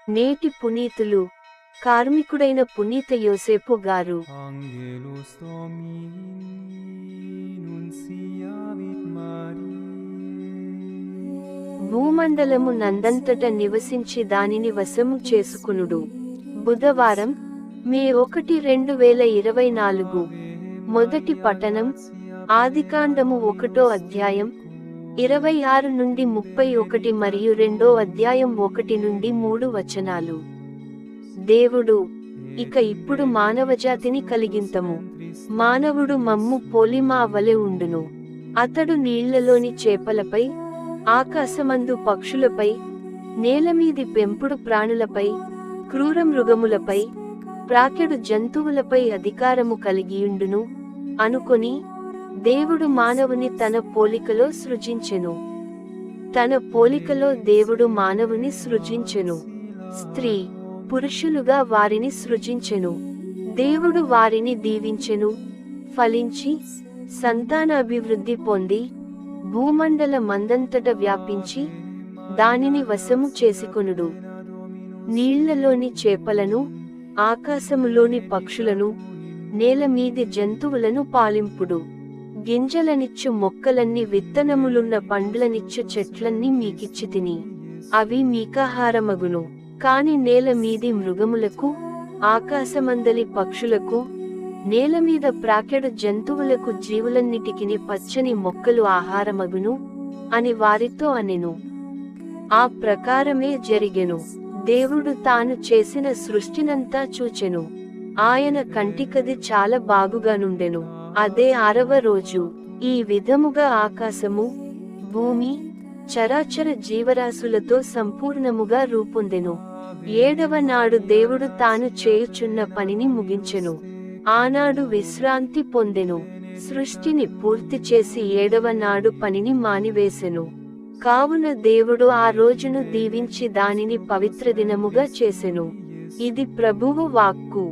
నేటి పునీతులు కార్మికుడైన పునీత యోసేపు గారు. Angelus Domini nunciavit Mariae. భూమండలము నందంతట నివసించి దానిని వశము చేసుకునుడు. బుధవారం, మే 1, 2024. మొదటి పఠనం ఆదికాండము 1వ అధ్యాయం 26 నుండి 31 మరియు 2వ అధ్యాయం 1 నుండి 3 వచనాలు. దేవుడు, ఇక ఇప్పుడు మానవజాతిని కలిగింతము. మానవుడు మమ్ము పోలి మా వలె ఉండును. అతడు నీళ్లలోని చేపలపై, ఆకాశమందు పక్షులపై, నేలమీది పెంపుడు ప్రాణులపై, క్రూర మృగములపై, ప్రాకెడు జంతువులపై అధికారము కలిగియుండును అనుకొని, దేవుడు మానవుని తన పోలికలో సృజించెను. తన పోలికలో దేవుడు మానవుని సృజించెను. స్త్రీ, పురుషులుగా వారిని సృజించెను. దేవుడు వారిని దీవించెను. ఫలించి, సంతానాభివృద్ధి పొంది, భూమండల మందంతట వ్యాపించి, దానిని వశము చేసుకొనుడు. నీళ్లలోని చేపలను, ఆకాశములోని పక్షులను, నేలమీది జంతువులను పాలింపుడు. గింజలనిచ్చు మొక్కలన్నీ, విత్తనములున్న పండ్లనిచ్చు చెట్లన్నీ మీకిచ్చితిని. అవి మీకాహారమగును. కాని నేల మీది మృగములకు, ఆకాశమందలి పక్షులకు, నేలమీద ప్రాకెడు జంతువులకు, జీవులన్నిటికిని పచ్చని మొక్కలు ఆహారమగును అని వారితో అనెను. ఆ ప్రకారమే జరిగెను. దేవుడు తాను చేసిన సృష్టినంతా చూచెను. ఆయన కంటికది చాలా బాగుగానుండెను. అదే 6వ రోజు. ఈ విధముగా ఆకాశము, భూమి, చరాచర జీవరాశులతో సంపూర్ణముగా రూపొందెను. 7వ నాడు దేవుడు తాను చేయుచున్న పనిని ముగించెను. ఆనాడు విశ్రాంతి పొందెను. సృష్టిని పూర్తి చేసి 7వ నాడు పనిని మానివేసెను. కావున దేవుడు ఆ రోజును దీవించి దానిని పవిత్ర దినముగా చేసెను. ఇది ప్రభువు వాక్కు.